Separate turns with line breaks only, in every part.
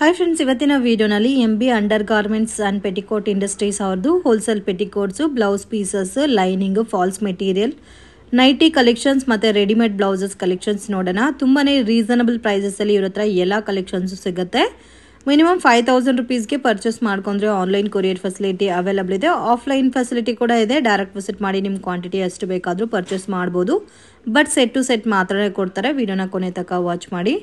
Hi friends, ಇವತ್ತಿನ ವಿಡಿಯೋನಲ್ಲಿ MB under garments and petticoat industries ಅವ್ರದ್ದು wholesale petticoats, blouse pieces, lining, falls material, nighty collections ಮತ್ತೆ readymade blouses collections ನೋಡೋಣ. ತುಂಬಾನೇ reasonable prices ಅಲ್ಲಿ ಇವ್ರ ಹತ್ರ ಎಲ್ಲ ಕಲೆಕ್ಷನ್ಸ್ ಸಿಗುತ್ತೆ. ಮಿನಿಮಮ್ 5000 ರುಪೀಸ್ಗೆ ಪರ್ಚೇಸ್ ಮಾಡ್ಕೊಂಡ್ರೆ ಆನ್ಲೈನ್ ಕೊರಿಯರ್ ಫೆಸಿಲಿಟಿ ಅವೈಲಬಲ್ ಇದೆ. ಆಫ್ಲೈನ್ ಫೆಸಿಲಿಟಿ ಕೂಡ ಇದೆ. ಡೈರೆಕ್ಟ್ ವಿಸಿಟ್ ಮಾಡಿ ನಿಮ್ಮ ಕ್ವಾಂಟಿಟಿ ಎಷ್ಟು ಬೇಕಾದರೂ ಪರ್ಚೇಸ್ ಮಾಡ್ಬೋದು. ಬಟ್ ಸೆಟ್ ಟು ಸೆಟ್ ಮಾತ್ರ ಕೊಡ್ತಾರೆ. ವಿಡಿಯೋನ ಕೊನೆ ತನಕ ವಾಚ್ ಮಾಡಿ.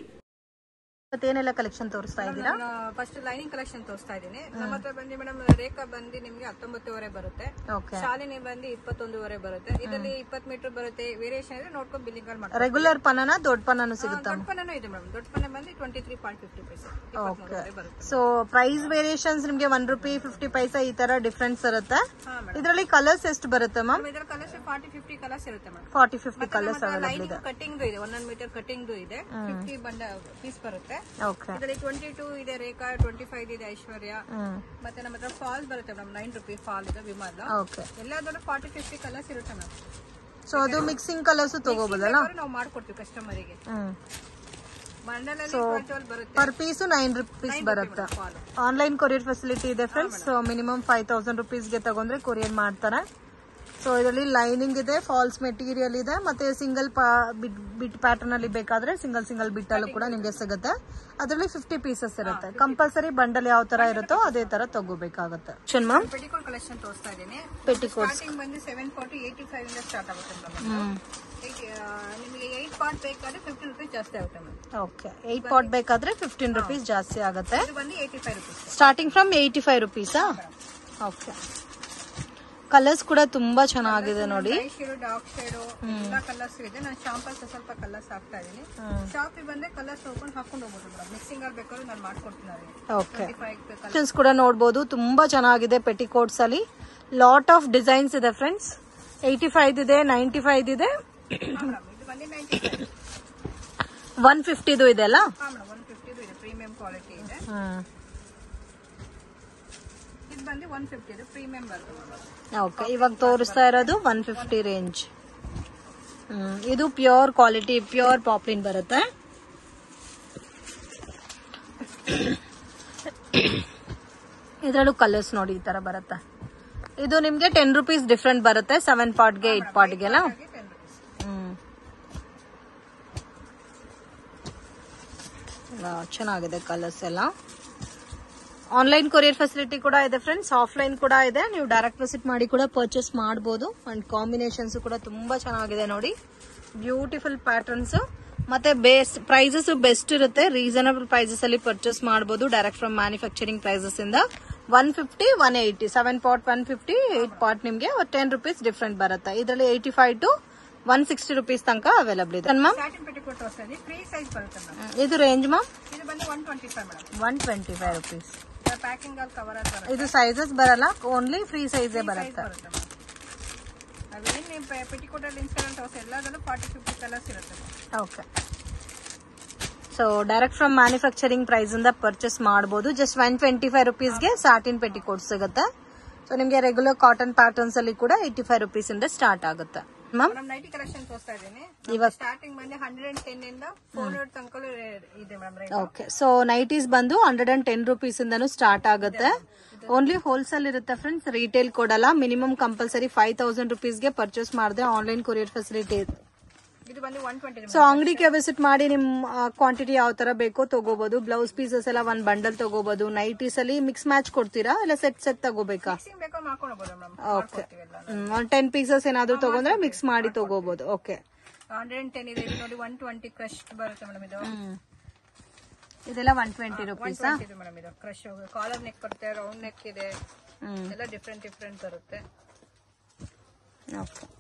ಏನೆಲ್ಲ ಕಲೆಕ್ಷನ್ ತೋರಿಸ್ತಾ ಇದ್ದೀರಾ?
ಫಸ್ಟ್ ಲೈನಿಂಗ್ ಕಲೆಕ್ಷನ್ ತೋರಿಸ್ತಾ ಇದ್ದೀನಿ. ನಮ್ಮ ಹತ್ರ ಬಂದು ಮೇಡಮ್ ರೇಖಾ ಬಂದು ನಿಮ್ಗೆ 19 ಬರುತ್ತೆ, ಶಾಲಿನಿ ಬಂದು 21 ಬರುತ್ತೆ. ಇದರಲ್ಲಿ 20 ಮೀಟರ್ ಬರುತ್ತೆ. ವೇರಿಯೇಷನ್ ಇದೆ, ನೋಡ್ಕೊಂಡು ಬಿಲ್ಲಿಂಗ್ ಮಾಡಿ.
ರೆಗ್ಯುಲರ್ ಪನ್ನನ ದೊಡ್ಡ ಪನ್ನನು ಸಿಗುತ್ತೆ?
ದೊಡ್ಡ ಪನ್ನನು ಇದೆ ಮೇಡಮ್. ದೊಡ್ಡ ಪನ್ನ ಬಂದು 23.50 ಪೈಸೆ ಬರುತ್ತೆ.
ಸೊ ಪ್ರೈಸ್ ವೇರಿಯೇಷನ್ಸ್ ನಿಮ್ಗೆ 1 ರೂಪಿ 50 ಪೈಸೆ ಈ ತರ ಡಿಫರೆನ್ಸ್ ಇರುತ್ತೆ. ಇದರಲ್ಲಿ ಕಲರ್ಸ್ ಎಷ್ಟು ಬರುತ್ತೆ ಮ್ಯಾಮ್?
ಇದರ ಕಲರ್ಸ್ 40-50 ಕಲರ್ಸ್ ಇರುತ್ತೆ ಮೇಡಮ್.
40-50 ಕಲರ್ಸ್ ಅವೈಲಬಲ್ ಇದೆ.
ಕಟಿಂಗ್ ಇದೆ, 1 ಮೀಟರ್ ಕಟಿಂಗ್ ಇದೆ. 50 ಬಂಡ ಪೀಸ್ ಬರುತ್ತೆ. ಇದರಲ್ಲಿ 22 ಇದೆ ರೇಖಾ, 25 ಇದೆ ಐಶ್ವರ್ಯ. ಮತ್ತೆ ನಮ್ಮ ಹತ್ರ ಫಾಲ್ ಬರುತ್ತೆ ಮೇಡಮ್. 9 ರೂಪಿ ಫಾಲ್ ಇದೆ ವಿಮಾನ. ಎಲ್ಲಾದ್ರೂ 40-50 ಕಲರ್ಸ್ ಇರುತ್ತೆ ಮೇಡಮ್.
ಸೊ ಅದು ಮಿಕ್ಸಿಂಗ್ ಕಲರ್ಸ್ ತಗೋಬಹುದಲ್ಲ?
ನಾವು ಮಾಡ್ಕೊಡ್ತೀವಿ ಕಸ್ಟಮರಿಗೆ.
ಪರ್ ಪೀಸ್ 9 ರೂಪೀಸ್ ಬರುತ್ತೆ. ಆನ್ಲೈನ್ ಕೊರಿಯರ್ ಫೆಸಿಲಿಟಿ ಇದೆ ಫ್ರೆಂಡ್ಸ್. ಸೊ ಮಿನಿಮಮ್ 5000 ರುಪೀಸ್ಗೆ ತಗೊಂಡ್ರೆ ಕೊರಿಯರ್ ಮಾಡ್ತಾರೆ. ಸೊ ಇದರಲ್ಲಿ ಲೈನಿಂಗ್ ಇದೆ, ಫಾಲ್ಸ್ ಮೆಟೀರಿಯಲ್ ಇದೆ, ಮತ್ತೆ ಸಿಂಗಲ್ ಬಿಟ್ ಪ್ಯಾಟರ್ನ್ ಅಲ್ಲಿ ಬೇಕಾದ್ರೆ ಸಿಂಗಲ್ ಬಿಟ್ ಅಲ್ಲೂ ಕೂಡ ನಿಮ್ಗೆ ಸಿಗುತ್ತೆ. ಅದರಲ್ಲಿ 50 ಪೀಸಸ್ ಇರುತ್ತೆ. ಕಂಪಲ್ಸರಿ ಬಂಡಲ್ ಯಾವ ತರ ಇರುತ್ತೋ ಅದೇ ತರ ತಗೋಬೇಕಾಗುತ್ತೆ.
ಪೆಟಿಕೋಟ್ ಕಲೆಕ್ಷನ್ ತೋರಿಸ್ತಾ ಇದ್ದೀನಿ.
ಪೆಟಿಕೋಟ್
ಬಂದು 740-85 ಇಂದ ಸ್ಟಾರ್ಟ್ ಆಗುತ್ತೆ ನಿಮಗೆ. 8 ಪಾರ್ಟ್ ಬೇಕಾದ್ರೆ 15 ರೂಪೀಸ್ ಜಾಸ್ತಿ ಆಗುತ್ತೆ ಮೇಡಮ್.
ಓಕೆ, 8 ಪಾರ್ಟ್ ಬೇಕಾದ್ರೆ 15 ರೂಪೀಸ್ ಜಾಸ್ತಿ ಆಗುತ್ತೆ.
ಇದು ಬಂದು 85 ರೂಪೀಸ್
ಸ್ಟಾರ್ಟಿಂಗ್ ಫ್ರಮ್ 85 ರೂಪೀಸಾ? ಓಕೆ. ಕಲರ್ಸ್ ಕೂಡ ತುಂಬಾ ಚೆನ್ನಾಗಿದೆ ನೋಡಿ.
ಡಾರ್ಕ್ ಶೇಡ್ ಎಲ್ಲ ಕಲರ್ಸ್ ಇದೆ. ನಾನು ಶಾಂಪಲ್ಸ್ ಸ್ವಲ್ಪ ಕಲರ್ಸ್ ಹಾಕ್ತಾ ಇದೀನಿ. ಶಾಪಿಗೆ ಬಂದ್ರೆ ಕಲರ್ಸ್ ಹಾಕೊಂಡು ಹೋಗ್ಬೋದು ಮೇಡಮ್. ಮಿಕ್ಸಿಂಗ್ ಅಲ್ಲಿ ಬೇಕಾದ್ರೂ ನಾನು ಮಾಡ್ಕೊಡ್ತೀನಿ.
ಓಕೆ, ಕಲೆಕ್ಷನ್ಸ್ ಕೂಡ ನೋಡಬಹುದು. ತುಂಬಾ ಚೆನ್ನಾಗಿದೆ. ಪೆಟಿಕೋಟ್ಸ್ ಅಲ್ಲಿ ಲಾಟ್ ಆಫ್ ಡಿಸೈನ್ಸ್ ಇದೆ ಫ್ರೆಂಡ್ಸ್. 85 ಇದೆ, 95 ಇದೆ, 150 ಇದೆ ಅಲ್ಲ?
150 ಇದೆ, ಪ್ರೀಮಿಯಂ ಕ್ವಾಲಿಟಿ ಇದೆ. ಇದು ಬಂದು 150 ಇದೆ, ಪ್ರೀಮಿಯಂ ಬರುತ್ತೆ.
ಓಕೆ, ಇವಾಗ ತೋರಿಸ್ತಾ ಇರೋದು 150 ರೇಂಜ್. ಇದು ಪ್ಯೂರ್ ಕ್ವಾಲಿಟಿ, ಪ್ಯೂರ್ ಪಾಪ್ಲಿನ್ ಬರುತ್ತೆ. ಇದರಲ್ಲೂ ಕಲರ್ಸ್ ನೋಡಿ ಈ ತರ ಬರುತ್ತೆ. ಇದು ನಿಮ್ಗೆ 10 ರೂಪೀಸ್ ಡಿಫ್ರೆಂಟ್ ಬರುತ್ತೆ. 7 ಪಾರ್ಟ್ಗೆ 8 ಪಾರ್ಟ್ಗೆಲ್ಲ. ಚೆನ್ನಾಗಿದೆ ಕಲರ್ಸ್ ಎಲ್ಲ. ಆನ್ಲೈನ್ ಕೊರಿಯರ್ ಫೆಸಿಲಿಟಿ ಕೂಡ ಇದೆ ಫ್ರೆಂಡ್ಸ್. ಆಫ್ಲೈನ್ ಕೂಡ ಇದೆ. ನೀವು ಡೈರೆಕ್ಟ್ ವಿಸಿಟ್ ಮಾಡಿ ಕೂಡ ಪರ್ಚೇಸ್ ಮಾಡಬಹುದು. ಅಂಡ್ ಕಾಂಬಿನೇಷನ್ಸ್ ಕೂಡ ತುಂಬಾ ಚೆನ್ನಾಗಿದೆ ನೋಡಿ. ಬ್ಯೂಟಿಫುಲ್ ಪ್ಯಾಟರ್ನ್ಸ್ ಮತ್ತೆ ಪ್ರೈಸಸ್ ಬೆಸ್ಟ್ ಇರುತ್ತೆ. ರೀಸನಬಲ್ ಪ್ರೈಸಸ್ ಅಲ್ಲಿ ಪರ್ಚೇಸ್ ಮಾಡಬಹುದು. ಡೈರೆಕ್ಟ್ ಫ್ರಮ್ ಮ್ಯಾನುಫ್ಯಾಕ್ಚರಿಂಗ್ ಪ್ರೈಸಸ್ ಇಂದ 150, 180, 7 ಪಾರ್ಟ್ 150, 8 ಪಾರ್ಟ್ ನಿಮ್ಗೆ 10 ರೂಪೀಸ್ ಡಿಫ್ರೆಂಟ್ ಬರುತ್ತೆ. ಇದರಲ್ಲಿ 85 to 160 ರೂಪೀಸ್ ತನಕ ಅವೈಲಬಲ್ ಇದೆ. ಇದು ರೇಂಜ್ ಮ್ಯಾಮ್?
ಇದು ಬಂದು 125 ಮೇಡಮ್.
125 ರೂಪೀಸ್.
ಪ್ಯಾಕಿಂಗ್ ಅಲ್ಲಿ ಕವರ್ ಬರುತ್ತೆ.
ಇದು ಸೈಜಸ್ ಬರಲ್ಲ, ಓನ್ಲಿ ಫ್ರೀ ಸೈಜ್ ಬರುತ್ತೆ.
ಪೆಟಿಕೋಟ್ ಅಲ್ಲಿ ಇನ್ಸ್ಟಾಲೆಂಟ್ ಹೌಸ್ ಎಲ್ಲದಲ್ಲೂ 40-50 ಕಲರ್ಸ್ ಇರುತ್ತೆ.
Okay, so direct from manufacturing price ಇಂದ ಪರ್ಚೇಸ್ ಮಾಡಬಹುದು. ಜಸ್ಟ್ 125 ರುಪೀಸ್ಗೆ ಸಾಟಿನ್ ಪೆಟಿಕೋಟ್ ಸಿಗುತ್ತೆ. ಸೊ ನಿಮ್ಗೆ ರೆಗ್ಯುಲರ್ ಕಾಟನ್ ಪ್ಯಾಟರ್ನ್ಸ್ ಅಲ್ಲಿ ಕೂಡ 85 ರುಪೀಸ್ ಇಂದ ಸ್ಟಾರ್ಟ್ ಆಗುತ್ತೆ.
ನೈಟಿ ಕಲೆಕ್ಷನ್ ತೋರಿಸ್ತಾ ಇದ್ದೀನಿ. ಇವಾಗ ಸ್ಟಾರ್ಟಿಂಗ್ ಬಂದು 110 ಇಂದ 400 ತನಕ ಇದೆ ಮೇಡಮ್.
ಓಕೆ, ಸೊ ನೈಟೀಸ್ ಬಂದು 110 ರೂಪೀಸ್ ಇಂದನೂ ಸ್ಟಾರ್ಟ್ ಆಗುತ್ತೆ. ಓನ್ಲಿ ಹೋಲ್ಸೇಲ್ ಇರುತ್ತೆ ಫ್ರೆಂಡ್ಸ್, ರಿಟೇಲ್ ಕೊಡಲ್ಲ. ಮಿನಿಮಮ್ ಕಂಪಲ್ಸರಿ 5000 ರುಪೀಸ್ಗೆ ಪರ್ಚೇಸ್ ಮಾಡಿದ್ರೆ ಆನ್ಲೈನ್ ಕೊರಿಯರ್ ಫೆಸಿಲಿಟಿ ಇದೆ.
ಇದು ಬಂದು 120.
ಸೊ ಅಂಗಡಿಗೆ ವಿಸಿಟ್ ಮಾಡಿ ನಿಮ್ ಕ್ವಾಂಟಿಟಿ ಯಾವ ತರ ಬೇಕೋ ತಗೋಬಹುದು. ಬ್ಲೌಸ್ ಪೀಸಸ್ ಎಲ್ಲ 1 ಬಂಡಲ್ ತಗೋಬಹುದು. ನೈಟೀಸ್ ಅಲ್ಲಿ ಮಿಕ್ಸ್ ಮ್ಯಾಚ್ ಕೊಡ್ತೀರಾ ಇಲ್ಲ ಸೆಟ್ ತಗೋಬೇಕಾ? ಓಕೆ, 10 ಪೀಸಸ್ ಏನಾದ್ರು ತಗೊಂಡ್ರೆ ಮಿಕ್ಸ್ ಮಾಡಿ ತಗೋಬಹುದು. ಓಕೆ,
110 ಇದೆ ನೋಡಿ. 120 ಕ್ರಶ್ ಬರುತ್ತೆ ಮೇಡಮ್. ಇದು
ಇದೆಲ್ಲ 120 ರೂಪೀಸ್
ಮೇಡಮ್. ಇದು ಕ್ರಶ್ ಕಾಲರ್ ನೆಕ್ ಬರುತ್ತೆ, ರೌಂಡ್ ನೆಕ್ ಇದೆ, ಎಲ್ಲ ಡಿಫ್ರೆಂಟ್ ಬರುತ್ತೆ.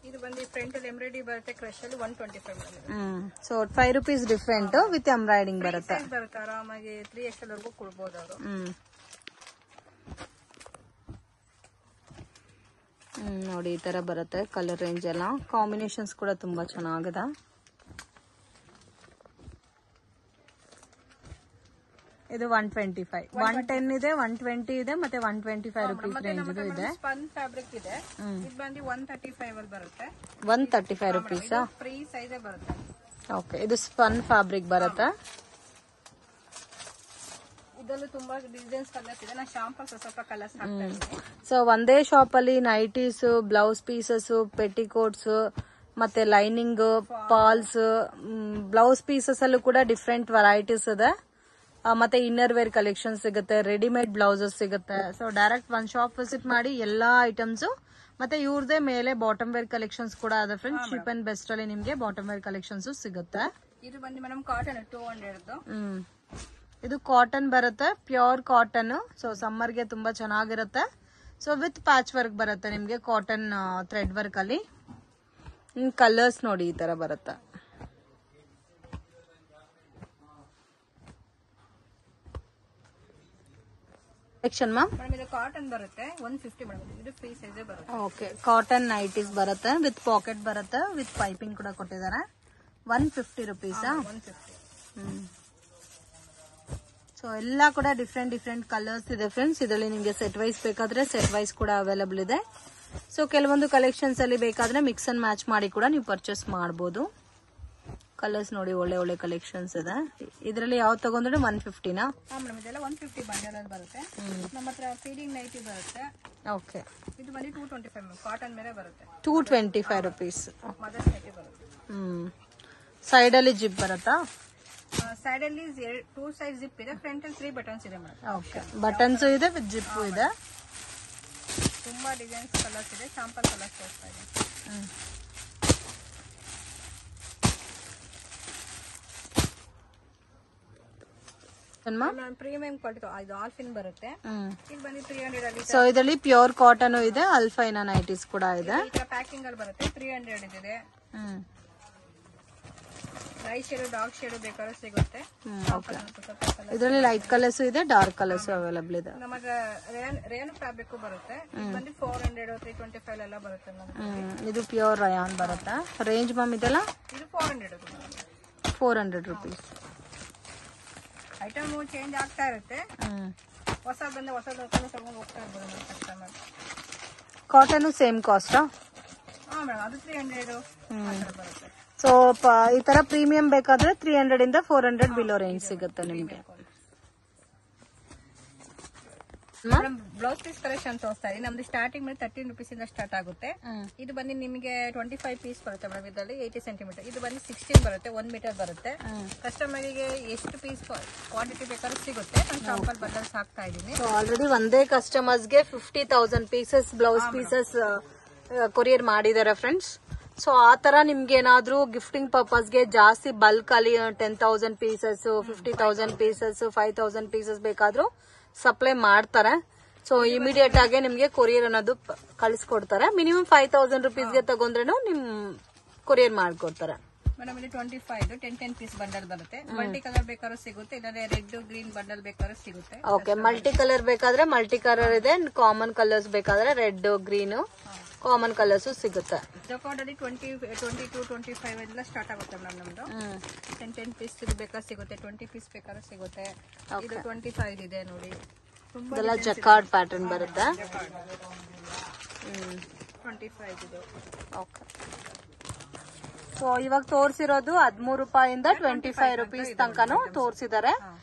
ಇದು ಬಂದು ಫ್ರಂಟ್ ಅಲ್ಲಿ ಎಂಬ್ರಾಯ್ಡರಿ ಬರುತ್ತೆ. ಕ್ರಶ್ ಅಲ್ಲಿ 125 madam.
So 5 rupees different with embroidering ಬರುತ್ತೆ.
ಆರಾಮಾಗಿ 3XL ವರೆಗೂ ಕೊಡ್ಬೋದು ಅವರು.
ನೋಡಿ ಈ ತರ ಬರುತ್ತೆ ಕಲರ್ ರೇಂಜ್ ಎಲ್ಲ. ಕಾಂಬಿನೇಷನ್ಸ್ ಕೂಡ ತುಂಬಾ ಚೆನ್ನಾಗಿದೆ. ಇದು 125, 110 ಇದೆ, 120 ಇದೆ, ಮತ್ತೆ 125 ರೂಪೀಸ್ ರೇಂಜ್ ಇದೆ.
ಸ್ಪನ್ ಫ್ಯಾಬ್ರಿಕ್ ಇದೆ. ಇದು ಬಂದು 135 ಅಲ್ಲಿ ಬರುತ್ತೆ.
135 ರೂಪೀಸ್
ಫ್ರೀ ಸೈಜ್ ಬರುತ್ತೆ.
ಓಕೆ, ಇದು ಸ್ಪನ್ ಫ್ಯಾಬ್ರಿಕ್ ಬರುತ್ತೆ.
ಇದರಲ್ಲೂ ತುಂಬಾ ಡಿಸೈನ್ಸ್ ಕಲರ್ಸ್ ಇದೆ. ನಾನು ಶಾಂಪಲ್ ಸ್ವಲ್ಪ ಕಲರ್ಸ್ ಹಾಕ್ತಾ ಇದ್ದೀನಿ.
ಸೊ ಒಂದೇ ಶಾಪ್ ಅಲ್ಲಿ ನೈಟೀಸ್, ಬ್ಲೌಸ್ ಪೀಸಸ್, ಪೆಟಿಕೋಟ್ಸ್, ಮತ್ತೆ ಲೈನಿಂಗ್, ಫಾಲ್ಸ್, ಬ್ಲೌಸ್ ಪೀಸಸ್ ಅಲ್ಲೂ ಕೂಡ ಡಿಫ್ರೆಂಟ್ ವೆರೈಟೀಸ್ ಇದೆ. ಮತ್ತೆ ಇನ್ನರ್ ವೇರ್ ಕಲೆಕ್ಷನ್ ಸಿಗುತ್ತೆ, ರೆಡಿಮೇಡ್ ಬ್ಲೌಸಸ್ ಸಿಗುತ್ತೆ. ಸೊ ಡೈರೆಕ್ಟ್ ಒಂದ್ ಶಾಪ್ ವಿಸಿಟ್ ಮಾಡಿ ಎಲ್ಲಾ ಐಟಮ್ಸ್. ಮತ್ತೆ ಇವ್ರದೇ ಮೇಲೆ ಬಾಟಮ್ ವೇರ್ ಕಲೆಕ್ಷನ್ಸ್ ಕೂಡ ಇದೆ ಫ್ರೆಂಡ್ಸ್. ಚೀಪ್ ಅಂಡ್ ಬೆಸ್ಟ್ ಅಲ್ಲಿ ನಿಮ್ಗೆ ಬಾಟಮ್ ವೇರ್ ಕಲೆಕ್ಷನ್ಸ್ ಸಿಗುತ್ತೆ.
ಇದು ಬಂದು ಮೇಡಮ್ ಕಾಟನ್ 200.
ಇದು ಕಾಟನ್ ಬರುತ್ತೆ, ಪ್ಯೂರ್ ಕಾಟನ್. ಸೊ ಸಮ್ಮರ್ಗೆ ತುಂಬಾ ಚೆನ್ನಾಗಿರುತ್ತೆ. ಸೊ ವಿತ್ ಪ್ಯಾಚ್ ವರ್ಕ್ ಬರುತ್ತೆ ನಿಮ್ಗೆ ಕಾಟನ್ ಥ್ರೆಡ್ ವರ್ಕ್ ಅಲ್ಲಿ. ಕಲರ್ಸ್ ನೋಡಿ ಈ ತರ ಬರುತ್ತೆ.
ಇದು ಕಾಟನ್ ಬರುತ್ತೆ 150 ಮೇಡಮ್. ಇದು ಫ್ರೀ ಸೈಜ್ ಬರುತ್ತೆ.
ಓಕೆ, ಕಾಟನ್ ನೈಟೀಸ್ ಬರುತ್ತೆ ವಿತ್ ಪಾಕೆಟ್ ಬರುತ್ತೆ, ವಿತ್ ಪೈಪಿಂಗ್ ಕೂಡ ಕೊಟ್ಟಿದ್ದಾರೆ. 150 ರುಪೀಸ್.
150.
ಸೊ ಎಲ್ಲ ಕೂಡ ಡಿಫ್ರೆಂಟ್ ಕಲರ್ಸ್ ಇದೆ ಫ್ರೆಂಡ್ಸ್. ಇದರಲ್ಲಿ ನಿಮಗೆ ಸೆಟ್ ವೈಸ್ ಬೇಕಾದ್ರೆ ಸೆಟ್ ವೈಸ್ ಕೂಡ ಅವೈಲಬಲ್ ಇದೆ. ಸೊ ಕೆಲವೊಂದು ಕಲೆಕ್ಷನ್ಸ್ ಅಲ್ಲಿ ಬೇಕಾದ್ರೆ ಮಿಕ್ಸ್ ಅಂಡ್ ಮ್ಯಾಚ್ ಮಾಡಿ ಕೂಡ ನೀವು ಪರ್ಚೇಸ್ ಮಾಡಬಹುದು. ಕಲರ್ಸ್ ನೋಡಿ, ಒಳ್ಳೆ ಒಳ್ಳೆ ಕಲೆಕ್ಷನ್ಸ್ ಇದೆ. ಇದರಲ್ಲಿ ಯಾವ್ದು ತಗೊಂಡ್ರೆ 150ನಾ?
ಮೇಡಮ್ ಇದೆಲ್ಲ 150 ಬಂಡಲ್ ಅಲ್ಲಿ ಬರುತ್ತೆ. ನಮ್ಮ ಹತ್ರ ಫೀಡಿಂಗ್ ನೈಟಿ ಬರುತ್ತೆ.
ಓಕೆ,
ಇದು ಬಂದು 225 ಕಾಟನ್ ಮೇಲೆ ಬರುತ್ತೆ.
225 ರುಪೀಸ್.
ಮದರ್ಸ್ ನೈಟಿ ಬರುತ್ತೆ.
ಸೈಡ್ ಅಲ್ಲಿ ಜಿಪ್ ಬರುತ್ತಾ?
ಸೈಡ್ ಅಲ್ಲಿ 2 ಸೈಡ್ ಜಿಪ್ ಇದೆ, ಫ್ರಂಟ್ ಅಲ್ಲಿ 3 ಬಟನ್ಸ್ ಇದೆ ಮೇಡಮ್.
ಓಕೆ, ಬಟನ್ಸ್ ಇದೆ ವಿತ್ ಜಿಪ್ ಇದೆ.
ತುಂಬಾ ಡಿಸೈನ್ಸ್ ಕಲರ್ಸ್ ಇದೆ. ಶಾಂಪಲ್ ಕಲರ್ಸ್ ತೋರಿಸ್ತಾ ಇದೆ. ಪ್ರೀಮಿಯಂ ಕ್ವಾಲಿಟಿ ಇದು ಆಲ್ಫಿನ್ ಬರುತ್ತೆ. ಇದು ಬಂದು 300 ಅಲ್ಲಿ.
ಸೊ ಇದರಲ್ಲಿ ಪ್ಯೂರ್ ಕಾಟನ್ ಇದೆ, ಅಲ್ಫೈನ ನೈಟೀಸ್ ಕೂಡ ಇದೆ.
ಪ್ಯಾಕಿಂಗ್ ಅಲ್ಲಿ ಬರುತ್ತೆ. 300 ಇದೆ. ಲೈಟ್ ಶೇಡ್, ಡಾರ್ಕ್ ಶೇಡ್ ಬೇಕಾದ್ರೆ ಸಿಗುತ್ತೆ.
ಇದರಲ್ಲಿ ಲೈಟ್ ಕಲರ್ಸ್ ಇದೆ, ಡಾರ್ಕ್ ಕಲರ್ಸ್ ಅವೈಲಬಲ್ ಇದೆ.
ನಮಗೆ ರೇನ್ ಫ್ಯಾಬ್ರಿಕ್ ಬರುತ್ತೆ. ಇದು ಬಂದು 400, 325 ಎಲ್ಲ ಬರುತ್ತೆ ನಮಗೆ.
ಇದು ಪ್ಯೂರ್ ರಯಾನ್ ಬರುತ್ತೆ. ರೇಂಜ್ ಮ್ಯಾಮ್ ಇದೆಲ್ಲ?
ಇದು 400.
400 ರುಪೀಸ್.
ಐಟಮ್ ಚೇಂಜ್ ಆಗ್ತಾ ಇರುತ್ತೆ. ಹೊಸ ತಗೊಂಡು ಹೋಗ್ತಾ ಇರ್ಬೋದು customer.
Cotton same cost?
Madam ಅದು 300 ಬರುತ್ತೆ.
ಸೊ ಈ ತರ ಪ್ರೀಮಿಯಂ ಬೇಕಾದ್ರೆ 300 ಇಂದ 400 ಬಿಲೋ ರೇಂಜ್ ಸಿಗುತ್ತೆ ನಿಮ್ಗೆ.
ಬ್ಲೌಸ್ ಪೀಸ್ ಕಲೆಕ್ಷನ್ ತೋರಿಸ್ತಾ ಇದೆ. ನಮ್ದು ಸ್ಟಾರ್ಟಿಂಗ್ ಮೇಲೆ 13 ರುಪೀಸ್ ಇಂದ ಸ್ಟಾರ್ಟ್ ಆಗುತ್ತೆ. ಇದು ಬಂದು ನಿಮಗೆ 25 ಪೀಸ್ ಬರುತ್ತೆ ಮೇಡಮ್. ಇದರಲ್ಲಿ 80 ಸೆಂಟಿಮೀಟರ್. ಇದು ಬಂದು 16 ಬರುತ್ತೆ, 1 ಮೀಟರ್ ಬರುತ್ತೆ. ಕಸ್ಟಮರ್ಗೆ ಎಷ್ಟು ಪೀಸ್ ಕ್ವಾಂಟಿಟಿ ಬೇಕಾದ್ರೂ ಸಿಗುತ್ತೆ. ನಾನು ಶಾಂಪಲ್ ಬಂಡಲ್ಸ್ ಹಾಕ್ತಾ ಇದ್ದೀನಿ.
ಆಲ್ರೆಡಿ ಒಂದೇ ಕಸ್ಟಮರ್ಸ್ಗೆ 50,000 ಪೀಸಸ್ ಬ್ಲೌಸ್ ಪೀಸಸ್ ಕೊರಿಯರ್ ಮಾಡಿದ್ದಾರೆ ಫ್ರೆಂಡ್ಸ್. ಸೊ ಆ ತರ ನಿಮ್ಗೆ ಏನಾದ್ರೂ ಗಿಫ್ಟಿಂಗ್ ಪರ್ಪಸ್ಗೆ ಜಾಸ್ತಿ ಬಲ್ಕ್ ಅಲ್ಲಿ 10,000 ಪೀಸಸ್, 50,000 ಪೀಸಸ್, 5,000 ಪೀಸಸ್ ಬೇಕಾದ್ರೂ ಸಪ್ಲೈ ಮಾಡ್ತಾರೆ. ಸೊ ಇಮಿಡಿಯೇಟ್ ಆಗಿ ನಿಮ್ಗೆ ಕೊರಿಯರ್ ಅನ್ನೋದು ಕಳಿಸ್ಕೊಡ್ತಾರೆ. ಮಿನಿಮಮ್ 5,000 ರುಪೀಸ್ಗೆ ತಗೊಂಡ್ರೇನು ನಿಮ್ ಕೊರಿಯರ್ ಮಾಡ್ಕೊಡ್ತಾರೆ.
ಮೇಡಮ್ ಇಲ್ಲಿ 25 10 ಪೀಸ್ ಬಂಡಲ್ ಬರುತ್ತೆ. ಮಲ್ಟಿ ಕಲರ್ ಬೇಕಾದ್ರೂ ಸಿಗುತ್ತೆ, ಇಲ್ಲಾಂದ್ರೆ ರೆಡ್ ಗ್ರೀನ್ ಬಂಡಲ್ ಬೇಕಾದ್ರೂ ಸಿಗುತ್ತೆ.
ಓಕೆ, ಮಲ್ಟಿ ಕಲರ್ ಬೇಕಾದ್ರೆ ಮಲ್ಟಿ ಕಲರ್ ಇದೆ, ಕಾಮನ್ ಕಲರ್ಸ್ ಬೇಕಾದ್ರೆ ರೆಡ್, ಗ್ರೀನ್, ಕಾಮನ್ ಕಲರ್ಸ್ ಸಿಗುತ್ತೆ.
ಜಕಾರ್ಡ್ ಅಲ್ಲಿ 22, 25 ಎಲ್ಲ ಸ್ಟಾರ್ಟ್ ಆಗುತ್ತೆ ಮೇಡಮ್. ನಮ್ದು 10 ಪೀಸ್ ಬೇಕಾದ್ರೆ ಸಿಗುತ್ತೆ, 20 ಪೀಸ್ ಬೇಕಾದ್ರೆ ಸಿಗುತ್ತೆ. ಇದು 25 ಇದೆ ನೋಡಿ.
ಇದೆಲ್ಲ ಜಕಾರ್ಡ್ ಪ್ಯಾಟರ್ನ್ ಬರುತ್ತೆ.
25 ಇದು.
ಓಕೆ, ಸೊ ಇವಾಗ ತೋರಿಸಿರೋದು 13 ರೂಪಾಯಿಂದ 25 ರುಪೀಸ್ ತನಕನೂ ತೋರಿಸಿದ್ದಾರೆ.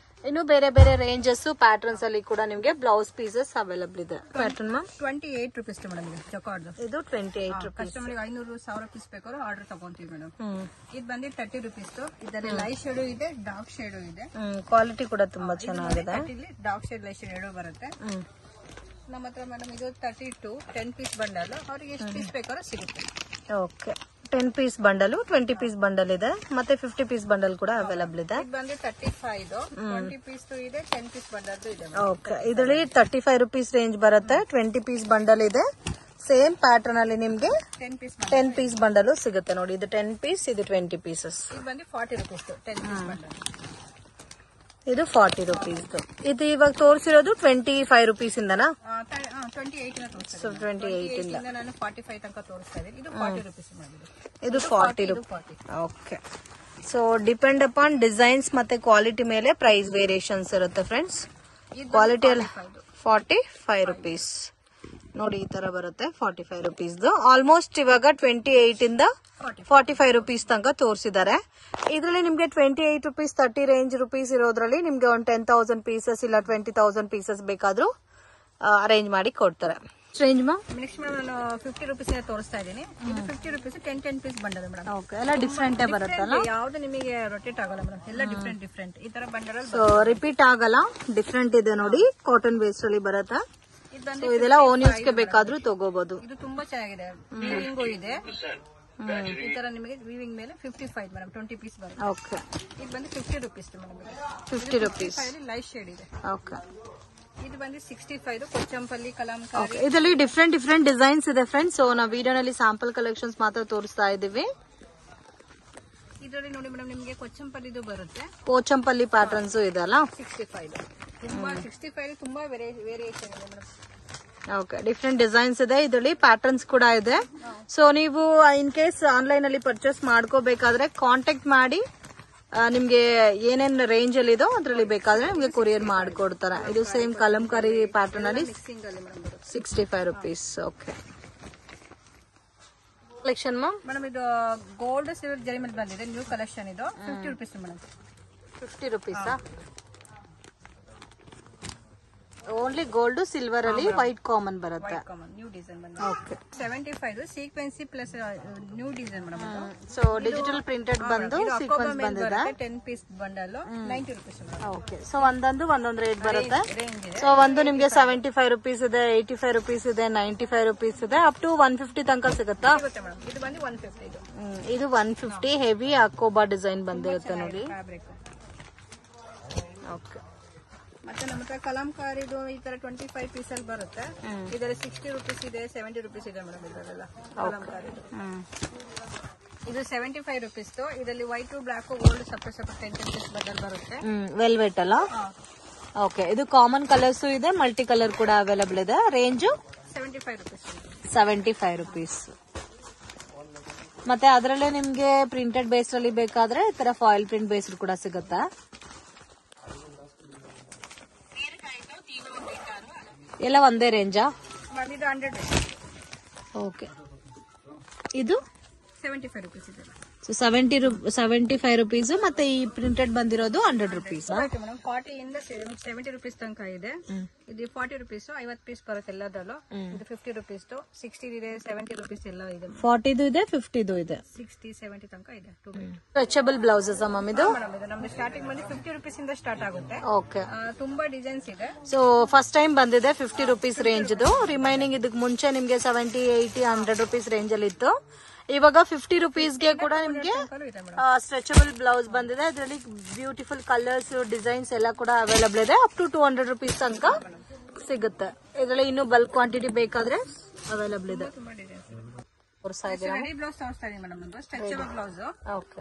ಇನ್ನು ಬೇರೆ ಬೇರೆ ರೇಂಜಸ್ ಪ್ಯಾಟರ್ನ್ಸ್ ಅಲ್ಲಿ ಕೂಡ ನಿಮ್ಗೆ ಬ್ಲೌಸ್ ಪೀಸಸ್ ಅವೈಲಬಲ್ ಇದೆ. Pattern ma'am
28 rupees madam. Jacquard
ಇದು 28 ರುಪೀಸ್.
ಕಸ್ಟಮರ್ 500,000 ಪೀಸ್ ಬೇಕಾದ್ರೂ ಆರ್ಡರ್ ತಗೊಂತೀವಿ ಮೇಡಮ್. ಇದು ಬಂದು 30 ರುಪೀಸ್. ಇದರಲ್ಲಿ ಲೈಟ್ ಶೇಡು ಇದೆ, ಡಾರ್ಕ್ ಶೇಡು ಇದೆ.
ಕ್ವಾಲಿಟಿ ಕೂಡ ತುಂಬಾ ಚೆನ್ನಾಗಿದೆ.
ಡಾರ್ಕ್ ಶೇಡ್, ಲೈಟ್ ಶೇಡ್ 2 ಬರುತ್ತೆ ನಮ್ಮ ಹತ್ರ ಮೇಡಮ್. ಇದು 32 10 ಪೀಸ್ ಬಂಡಲ್. ಅವ್ರಿಗೆ ಎಷ್ಟು ಪೀಸ್ ಬೇಕಾದ್ರೂ ಸಿಗುತ್ತೆ.
Okay, 10 piece bundle, 20 piece bundle ಇದೆ, ಮತ್ತೆ 50 ಪೀಸ್ ಬಂಡಲ್ ಕೂಡ ಅವೈಲಬಲ್ ಇದೆ.
ಇದು ಬಂದು 35 20 ಪೀಸ್ ಇದೆ, 10 ಪೀಸ್ ಬಂಡಲ್ ಇದೆ.
ಓಕೆ, ಇದರಲ್ಲಿ 35 ರುಪೀಸ್ ರೇಂಜ್ ಬರುತ್ತೆ. 20 ಪೀಸ್ ಬಂಡಲ್ ಇದೆ. ಸೇಮ್ ಪ್ಯಾಟರ್ನ್ ಅಲ್ಲಿ ನಿಮ್ಗೆ 10 ಪೀಸ್ ಬಂಡಲ್ ಸಿಗುತ್ತೆ ನೋಡಿ. ಇದು 10 ಪೀಸ್, ಇದು 20 ಪೀಸಸ್.
ಇದು ಬಂದು 40 ರುಪೀಸ್ 10 ಪೀಸ್ ಬಂಡಲ್.
ಇದು 40 ರುಪೀಸ್. ಇದು ಇವಾಗ ತೋರಿಸಿರೋದು 25 ರುಪೀಸ್ ಇಂದನಾ? 28 ಇಂದ
ನಾನು 45 ತನಕ ತೋರಿಸ್ತಾ ಇದ್ದೀನಿ. ಇದು 40 ರುಪೀಸ್ ಮಾಡಿದೆ.
ಇದು 40 rupees. Okay, so depend upon designs ಮತ್ತೆ ಕ್ವಾಲಿಟಿ ಮೇಲೆ ಪ್ರೈಸ್ ವೇರಿಯೇಷನ್ಸ್ ಇರುತ್ತೆ ಫ್ರೆಂಡ್ಸ್. ಕ್ವಾಲಿಟಿ ಅಲ್ಲಿ 45 ರುಪೀಸ್. ನೋಡಿ ಈ ತರ ಬರುತ್ತೆ 45 ರುಪೀಸ್. ಆಲ್ಮೋಸ್ಟ್ ಇವಾಗ 28 ಇಂದ 45 ರುಪೀಸ್ ತನಕ ತೋರಿಸಿದ್ದಾರೆ. ಇದರಲ್ಲಿ ನಿಮ್ಗೆ 28 ರುಪೀಸ್ 30 ರೇಂಜ್ ರುಪೀಸ್ ಇರೋದ್ರಲ್ಲಿ ನಿಮ್ಗೆ ಒಂದು 10,000 ಪೀಸಸ್ ಇಲ್ಲ 20,000 ಪೀಸಸ್ ಬೇಕಾದ್ರೂ ಅರೇಂಜ್ ಮಾಡಿ ಕೊಡ್ತಾರೆ. ರೇಂಜ್
ನೆಕ್ಸ್ಟ್ ನಾನು 50 ರುಪೀಸ್ ತೋರಿಸ್ತಾ ಇದ್ದೀನಿ. ಇದು 50 rupees 10 piece bundle madam.
Okay, ಎಲ್ಲ ಡಿಫ್ರೆಂಟ್ ಬರುತ್ತಲ್ಲ,
ಯಾವ್ದು ನಿಮಗೆ ರೊಟೇಟ್ ಆಗಲ್ಲ ಮೇಡಮ್, ಎಲ್ಲ ಡಿಫ್ರೆಂಟ್ ಈ ತರ ಬಂಡಲ್.
ಸೊ ರಿಪೀಟ್ ಆಗಲ್ಲ, ಡಿಫ್ರೆಂಟ್ ಇದೆ ನೋಡಿ, ಕಾಟನ್ ಬೇಸ್ ಅಲ್ಲಿ ಬರುತ್ತೆ. ಇದೆಲ್ಲ ಓನ್ ಯೂಸ್ ಗೆ ಬೇಕಾದ್ರೂ ತಗೋಬಹುದು.
ಇದು ತುಂಬಾ ಚೆನ್ನಾಗಿದೆ, ವೀವಿಂಗು ಇದೆ ಈ ತರ ನಿಮಗೆ. ವೀವಿಂಗ್ ಮೇಲೆ 55 ಮೇಡಮ್, 20 ಪೀಸ್ ಬರುತ್ತೆ. ಓಕೆ, ಇದು ಬಂದು 50 rupees madam. 50 rupees light shade ಇದೆ. ಓಕೆ, ಇದು ಬಂದು 65 ಕೊಚ್ಚಂಪಲ್ಲಿ ಕಲಂಕಾರಿ.
ಇದರಲ್ಲಿ ಡಿಫ್ರೆಂಟ್ ಡಿಸೈನ್ಸ್ ಇದೆ ಫ್ರೆಂಡ್ಸ್. ಸೊ ನಾವು ವಿಡಿಯೋನಲ್ಲಿ ಸ್ಯಾಂಪಲ್ ಕಲೆಕ್ಷನ್ಸ್ ಮಾತ್ರ ತೋರಿಸ್ತಾ ಇದೀವಿ.
ಇದರಲ್ಲಿ ನೋಡಿ ಮೇಡಮ್ ನಿಮಗೆ ಕೊಚ್ಚಂಪಲ್ಲಿದು ಬರುತ್ತೆ,
ಪೋಚಂಪಲ್ಲಿ ಪ್ಯಾಟರ್ನ್ಸ್ ಇದೆ ಅಲ್ಲ.
65 ತುಂಬಾ ವೇರಿಯೇಷನ್ ಇದೆ ಮೇಡಮ್.
ಓಕೆ, ಡಿಫ್ರೆಂಟ್ ಡಿಸೈನ್ಸ್ ಇದೆ, ಇದರಲ್ಲಿ ಪ್ಯಾಟರ್ನ್ಸ್ ಕೂಡ ಇದೆ. ಸೊ ನೀವು ಇನ್ ಕೇಸ್ ಆನ್ಲೈನ್ ಅಲ್ಲಿ ಪರ್ಚೇಸ್ ಮಾಡ್ಕೋಬೇಕಾದ್ರೆ ಕಾಂಟ್ಯಾಕ್ಟ್ ಮಾಡಿ, ನಿಮ್ಗೆ ಏನೇನ್ ರೇಂಜ್ ಅಲ್ಲಿ ಇದೋ ಅದ್ರಲ್ಲಿ ಬೇಕಾದ್ರೆ ನಿಮ್ಗೆ ಕೊರಿಯರ್ ಮಾಡ್ಕೊಡ್ತಾರೆ. ಇದು ಸೇಮ್ ಕಲಂಕಾರಿ ಪ್ಯಾಟರ್ನ್ ಅಲ್ಲಿ 65 ರುಪೀಸ್. ಓಕೆ, ಕಲೆಕ್ಷನ್
ಮೇಡಮ್ ಇದು ಗೋಲ್ಡ್ ಸಿಲ್ವರ್ ಜರಿ ಮೇಲೆ ಬಂದಿದೆ, ನ್ಯೂ ಕಲೆಕ್ಷನ್. ಇದು 50 rupees madam. 50
rupees only gold silver ಅಲ್ಲಿ ವೈಟ್ ಕಾಮನ್ ಬರುತ್ತೆ.
ನ್ಯೂ ಡಿಸೈನ್ ಬಂದಿದೆ. Okay, 75 sequence plus new design madam.
So digital printed ಬಂದು ಸೀಕ್ವೆನ್ಸ್ ಬಂದಿದೆ.
10 piece bundle 90 rupees.
Okay, so ಒಂದೊಂದು ರೇಟ್ ಬರುತ್ತೆ. ಸೊ ಒಂದು ನಿಮ್ಗೆ 75 ರುಪೀಸ್ ಇದೆ, 85 ರುಪೀಸ್ ಇದೆ, 95 ರುಪೀಸ್ ಇದೆ, ಅಪ್ ಟು 150 ತನಕ ಸಿಗುತ್ತಾ?
ಇದು ಬಂದು 150.
ಇದು 150 ಹೆವಿ ಅಕೋಬಾ ಡಿಸೈನ್ ಬಂದಿರುತ್ತೆ ನೋಡಿ. ಓಕೆ,
ಮತ್ತೆ ನಮ್ಮ ಹತ್ರ ಕಲಂಕಾರಿದು ಈ ತರ 25 ಪೀಸ್ ಅಲ್ಲಿ ಬರುತ್ತೆ. ಇದರಲ್ಲಿ 60 ರುಪೀಸ್ ಇದೆ, 70 ರುಪೀಸ್ ಇದೆ ಮೇಡಮ್. ಇದರಲ್ಲ ಕಲಂಕಾರಿದು ಇದು 75 ರುಪೀಸ್. ಇದರಲ್ಲಿ white black gold separate 10 piece bundle ಬರುತ್ತೆ.
ವೆಲ್ವೆಟ್ ಅಲ್ಲ. ಓಕೆ, ಇದು ಕಾಮನ್ ಕಲರ್ಸ್ ಇದೆ, ಮಲ್ಟಿ ಕಲರ್ ಕೂಡ ಅವೈಲಬಲ್ ಇದೆ. Range
75 rupees.
75 ರುಪೀಸ್. ಮತ್ತೆ ಅದರಲ್ಲೇ ನಿಮ್ಗೆ ಪ್ರಿಂಟೆಡ್ ಬೇಸ್ ಅಲ್ಲಿ ಬೇಕಾದ್ರೆ ಈ ತರ ಫಾಯಿಲ್ ಪ್ರಿಂಟ್ ಬೇಸ್ ಕೂಡ ಸಿಗುತ್ತೆ. ಎಲ್ಲ ಒಂದೇ ರೇಂಜಾ? ಓಕೆ, ಇದು
75 ರುಪೀಸ್ ಇದೆ.
So 75 rupees. ಮತ್ತೆ ಈ ಪ್ರಿಂಟೆಡ್ ಬಂದಿರೋದು 100 ರುಪೀಸ್.
40 ಇಂದ 70 ರುಪೀಸ್ ತನಕ ಇದೆ. ಇದು 40 ರುಪೀಸ್ 50 ಪೀಸ್ ಬರುತ್ತೆ ಎಲ್ಲದಲ್ಲೂ. ಇದು 50 ರುಪೀಸ್ 60 ಇದೆ, 70 ರುಪೀಸ್ ಎಲ್ಲ ಇದೆ.
40 ಇದೆ, 50 ಇದೆ,
60 70 ತನಕ ಇದೆ.
ಸ್ಟ್ರೆಚಬಲ್ ಬ್ಲೌಸಸ್ ಮಮ್ ಇದು
ನಮ್ದು ಸ್ಟಾರ್ಟಿಂಗ್ ಬಂದು 50 ರುಪೀಸ್ ಇಂದ ಸ್ಟಾರ್ಟ್ ಆಗುತ್ತೆ.
ಓಕೆ,
ತುಂಬಾ ಡಿಸೈನ್ಸ್ ಇದೆ.
ಸೊ ಫಸ್ಟ್ ಟೈಮ್ ಬಂದಿದೆ 50 ರುಪೀಸ್ ರೇಂಜ್. ರಿಮೈನಿಂಗ್ ಇದಕ್ ಮುಂಚೆ ನಿಮ್ಗೆ 70 80 100 ರುಪೀಸ್ ರೇಂಜ್ ಅಲ್ಲಿ ಇತ್ತು. ಇವಾಗ 50 ರುಪೀಸ್ಗೆ ಕೂಡ ನಿಮ್ಗೆ ಸ್ಟ್ರೆಚಬಲ್ ಬ್ಲೌಸ್ ಬಂದಿದೆ. ಇದರಲ್ಲಿ ಬ್ಯೂಟಿಫುಲ್ ಕಲರ್ಸ್ ಡಿಸೈನ್ಸ್ ಎಲ್ಲ ಕೂಡ ಅವೈಲಬಲ್ ಇದೆ. ಅಪ್ ಟು 200 ರುಪೀಸ್ ತನಕ ಸಿಗುತ್ತೆ. ಇದರಲ್ಲಿ ಇನ್ನು ಬಲ್ಕ್ ಕ್ವಾಂಟಿಟಿ ಬೇಕಾದ್ರೆ ಅವೈಲಬಲ್ ಇದೆ.
ಬ್ಲೌಸ್ ತೋರಿಸ್ತಾ ಇದೀನಿ ಮೇಡಮ್. ಸ್ಟ್ರೆಚಬಲ್ ಬ್ಲೌಸ್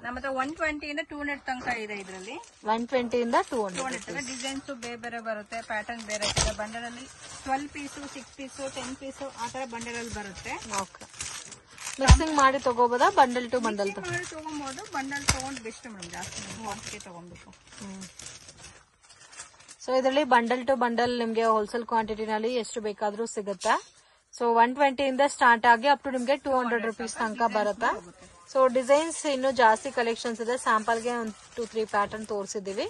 ನಮ್ಮ ಹತ್ರ 120 ಇಂದ 200 ತನಕ ಇದೆ. ಇದರಲ್ಲಿ
120 ಇಂದ 200
ಡಿಸೈನ್ಸ್ ಬೇರೆ ಬೇರೆ ಬರುತ್ತೆ, ಪ್ಯಾಟರ್ನ್ ಬೇರೆ ಇದೆ. ಬಂಡಲ್ ಅಲ್ಲಿ 12 ಪೀಸ್ 6 ಪೀಸ್ 10 ಪೀಸ್ ಆ ತರ ಬಂಡಲ್ ಅಲ್ಲಿ ಬರುತ್ತೆ.
ಓಕೆ, ಮಿಕ್ಸಿಂಗ್ ಮಾಡಿ ತಗೋಬೋದಾ? ಬಂಡಲ್ ಟು ಬಂಡಲ್
ತಗೋಬಹುದು. ಬಂಡಲ್ ತಗೊಂಡು ಬೆಸ್ಟ್ ಮೇಡಮ್, ಜಾಸ್ತಿ ತಗೊಂಡ್ಬೇಕು.
ಸೊ ಇದರಲ್ಲಿ ಬಂಡಲ್ ಟು ಬಂಡಲ್ ನಿಮ್ಗೆ ಹೋಲ್ಸೇಲ್ ಕ್ವಾಂಟಿಟಿನಲ್ಲಿ ಎಷ್ಟು ಬೇಕಾದ್ರೂ ಸಿಗುತ್ತೆ. ಸೊ 120 ಇಂದ ಸ್ಟಾರ್ಟ್ ಆಗಿ ಅಪ್ ಟು ನಿಮ್ಗೆ 200 ರುಪೀಸ್ ತನಕ ಬರುತ್ತೆ. ಸೊ ಡಿಸೈನ್ಸ್ ಇನ್ನು ಜಾಸ್ತಿ ಕಲೆಕ್ಷನ್ಸ್ ಇದೆ. ಸ್ಯಾಂಪಲ್ಗೆ ಒಂದು 2-3 ಪ್ಯಾಟರ್ನ್ ತೋರಿಸಿದೀವಿ.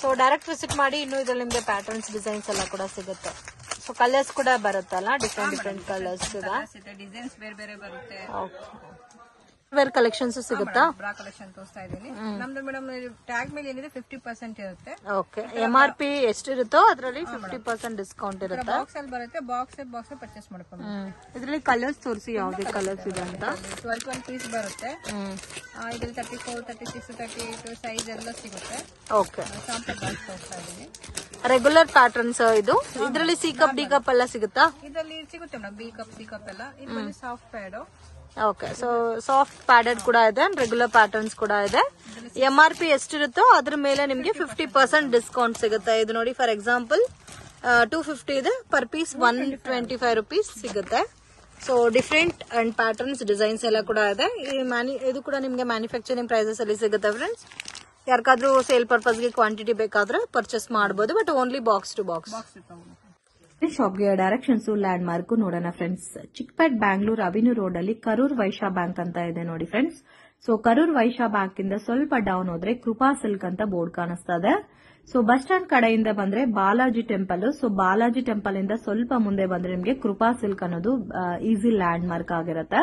ಸೊ ಡೈರೆಕ್ಟ್ ವಿಸಿಟ್ ಮಾಡಿ, ಇನ್ನು ಇದ್ರಲ್ಲಿ ನಿಮ್ಗೆ ಪ್ಯಾಟರ್ನ್ಸ್ ಡಿಸೈನ್ಸ್ ಎಲ್ಲ ಕೂಡ ಸಿಗುತ್ತೆ. ಸೊ ಕಲರ್ಸ್ ಕೂಡ ಬರುತ್ತಲ್ಲ, ಡಿಫ್ರೆಂಟ್ ಕಲರ್ಸ್ ಇದೆ,
ಡಿಸೈನ್ಸ್ ಬೇರೆ ಬೇರೆ ಬರುತ್ತೆ.
ವೇರ್ ಕಲೆಕ್ಷನ್ಸ್ ಸಿಗುತ್ತಾ?
ಬ್ರಾ ಕಲೆಕ್ಷನ್ ತೋರಿಸ್ತಾ ಇದೀನಿ. ನಮ್ದು ಮೇಡಮ್ ಟ್ಯಾಗ್ ಮೇಲೆ ಏನಿದೆ 50% ಇರುತ್ತೆ.
ಓಕೆ, MRP ಎಷ್ಟಿರುತ್ತೋ ಅದರಲ್ಲಿ 50% ಡಿಸ್ಕೌಂಟ್ ಇರುತ್ತೆ.
ಬಾಕ್ಸ್ ಅಲ್ಲಿ ಬರುತ್ತೆ, ಬಾಕ್ಸ್ ಪರ್ಚೇಸ್ ಮಾಡ್ಕೊಂಡು.
ಇದರಲ್ಲಿ ಕಲರ್ಸ್ ತೋರಿಸಿ ಯಾವ್ದೇ ಕಲರ್ಸ್ ಇದೆ ಅಂತ.
12 ಪೀಸ್ ಬರುತ್ತೆ. ಇದ್ರಲ್ಲಿ 34 36 38 ಸೈಜ್ ಎಲ್ಲ ಸಿಗುತ್ತೆ.
ಓಕೆ,
ಸಾಂಪಲ್ ಬಾಕ್ಸ್ ತೋರಿಸ್ತಾ ಇದೀನಿ.
ರೆಗ್ಯುಲರ್ ಪ್ಯಾಟರ್ನ್ಸ್ ಇದು. ಇದರಲ್ಲಿ ಸಿ ಕಪ್ ಡಿ ಕಪ್ ಎಲ್ಲ ಸಿಗುತ್ತಾ?
ಇದರಲ್ಲಿ ಸಿಗುತ್ತೆ madam, B cup C cup ಎಲ್ಲ. ಇದು soft pad.
Okay, so soft padded ಕೂಡ ಇದೆ, ರೆಗ್ಯುಲರ್ ಪ್ಯಾಟರ್ನ್ಸ್ ಕೂಡ ಇದೆ. MRP ಎಷ್ಟಿರುತ್ತೋ ಅದ್ರ ಮೇಲೆ ನಿಮ್ಗೆ 50% ಡಿಸ್ಕೌಂಟ್ ಸಿಗುತ್ತೆ. ಇದು ನೋಡಿ, ಫಾರ್ ಎಕ್ಸಾಂಪಲ್ 250 ಇದೆ, ಪರ್ ಪೀಸ್ 125 ರುಪೀಸ್ ಸಿಗುತ್ತೆ. So different and patterns designs ಎಲ್ಲ ಕೂಡ ಇದೆ. ಇದು ಕೂಡ ನಿಮ್ಗೆ ಮ್ಯಾನುಫ್ಯಾಕ್ಚರಿಂಗ್ ಪ್ರೈಸಸ್ ಅಲ್ಲಿ ಸಿಗುತ್ತೆ ಫ್ರೆಂಡ್ಸ್. ಯಾರಿಗಾದ್ರೂ ಸೇಲ್ ಪರ್ಪಸ್ಗೆ ಕ್ವಾಂಟಿಟಿ ಬೇಕಾದ್ರೆ ಪರ್ಚೇಸ್ ಮಾಡಬಹುದು, but only box to box. ಶಾಪ್ಗೆ ಡೈರೆಕ್ಷನ್ಸ್ ಲ್ಯಾಂಡ್ ಮಾರ್ಕ್ ನೋಡೋಣ friends. Chickpet Bangalore avenue road ಅಲ್ಲಿ ಕರೂರ್ ವೈಶ್ಯ ಬ್ಯಾಂಕ್ ಅಂತ ಇದೆ ನೋಡಿ friends. So Karur Vysya bank ಇಂದ ಸ್ವಲ್ಪ ಡೌನ್ ಹೋದ್ರೆ ಕೃಪಾ ಸಿಲ್ಕ್ ಅಂತ ಬೋರ್ಡ್ ಕಾಣಿಸ್ತಾ ಇದೆ. ಸೊ ಬಸ್ ಸ್ಟ್ಯಾಂಡ್ ಕಡೆಯಿಂದ ಬಂದ್ರೆ Balaji temple. So Balaji temple ಇಂದ ಸ್ವಲ್ಪ ಮುಂದೆ ಬಂದ್ರೆ ನಿಮಗೆ ಕೃಪಾ ಸಿಲ್ಕ್ ಅನ್ನೋದು ಈಸಿ ಲ್ಯಾಂಡ್ ಮಾರ್ಕ್ ಆಗಿರುತ್ತೆ.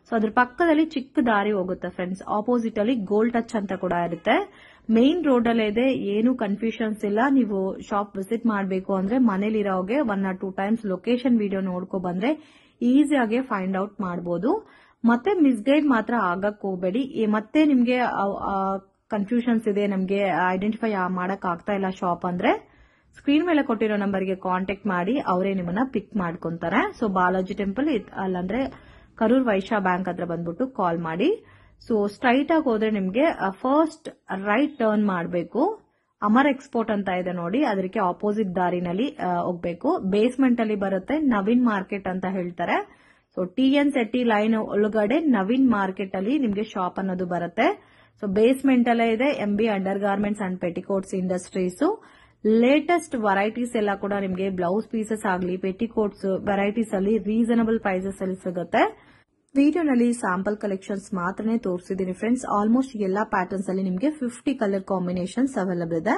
ಸೊ ಅದ್ರ ಪಕ್ಕದಲ್ಲಿ ಚಿಕ್ಕ ದಾರಿ ಹೋಗುತ್ತೆ ಫ್ರೆಂಡ್ಸ್. ಆಪೋಸಿಟ್ ಅಲ್ಲಿ ಗೋಲ್ಡ್ ಟಚ್ ಅಂತ ಕೂಡ ಇರುತ್ತೆ. ಮೇನ್ ರೋಡ್ ಅಲ್ಲೇ ಇದೆ, ಏನು ಕನ್ಫ್ಯೂಷನ್ಸ್ ಇಲ್ಲ. ನೀವು ಶಾಪ್ ವಿಸಿಟ್ ಮಾಡಬೇಕು ಅಂದ್ರೆ ಮನೇಲಿರೋಗೆ 1 or 2 times ಲೊಕೇಶನ್ ವಿಡಿಯೋ ನೋಡ್ಕೊ ಬಂದ್ರೆ ಈಸಿಯಾಗಿ ಫೈಂಡ್ ಔಟ್ ಮಾಡಬಹುದು. ಮತ್ತೆ ಮಿಸ್ಗೈಡ್ ಮಾತ್ರ ಆಗಕ್ ಹೋಗಬೇಡಿ. ಮತ್ತೆ ನಿಮ್ಗೆ ಕನ್ಫ್ಯೂಷನ್ಸ್ ಇದೆ, ನಮ್ಗೆ ಐಡೆಂಟಿಫೈ ಮಾಡಕ್ ಆಗ್ತಾ ಇಲ್ಲ ಶಾಪ್ ಅಂದ್ರೆ ಸ್ಕ್ರೀನ್ ಮೇಲೆ ಕೊಟ್ಟಿರೋ ನಂಬರ್ಗೆ ಕಾಂಟ್ಯಾಕ್ಟ್ ಮಾಡಿ ಅವರೇ ನಿಮ್ಮನ್ನ ಪಿಕ್ ಮಾಡ್ಕೊಂತಾರೆ. So Balaji temple ಅಲ್ಲಂದ್ರೆ Karur Vysya bank ಹತ್ರ ಬಂದ್ಬಿಟ್ಟು ಕಾಲ್ ಮಾಡಿ. ಸೊ ಸ್ಟ್ರೈಟ್ ಆಗಿ ಹೋದ್ರೆ ನಿಮ್ಗೆ ಫಸ್ಟ್ ರೈಟ್ ಟರ್ನ್ ಮಾಡಬೇಕು. ಅಮರ್ ಎಕ್ಸ್ಪೋರ್ಟ್ ಅಂತ ಇದೆ ನೋಡಿ, ಅದಕ್ಕೆ ಆಪೋಸಿಟ್ ದಾರಿನಲ್ಲಿ ಹೋಗ್ಬೇಕು. ಬೇಸ್ಮೆಂಟ್ ಅಲ್ಲಿ ಬರುತ್ತೆ, ನವೀನ್ ಮಾರ್ಕೆಟ್ ಅಂತ ಹೇಳ್ತಾರೆ. ಸೊ TN Setti ಲೈನ್ ಒಳಗಡೆ ನವೀನ್ ಮಾರ್ಕೆಟ್ ಅಲ್ಲಿ ನಿಮ್ಗೆ ಶಾಪ್ ಅನ್ನೋದು ಬರುತ್ತೆ. ಸೊ ಬೇಸ್ಮೆಂಟ್ ಅಲ್ಲೇ ಇದೆ MB under garments and petticoats industries. Latest varieties ಎಲ್ಲ ಕೂಡ ನಿಮ್ಗೆ ಬ್ಲೌಸ್ ಪೀಸಸ್ ಆಗಲಿ ಪೆಟಿಕೋಟ್ಸ್ ವೆರೈಟೀಸ್ ಅಲ್ಲಿ ರೀಸನಬಲ್ ಪ್ರೈಸಸ್ ಅಲ್ಲಿ ಸಿಗುತ್ತೆ. ವಿಡಿಯೋನಲ್ಲಿ ಸ್ಯಾಂಪಲ್ ಕಲೆಕ್ಷನ್ಸ್ ಮಾತ್ರನೇ ತೋರಿಸಿದೀನಿ ಫ್ರೆಂಡ್ಸ್. ಆಲ್ಮೋಸ್ಟ್ ಎಲ್ಲಾ ಪ್ಯಾಟರ್ನ್ಸ್ ಅಲ್ಲಿ ನಿಮಗೆ 50 ಕಲರ್ ಕಾಂಬಿನೇಷನ್ಸ್ ಅವೈಲಬಲ್ ಇದೆ.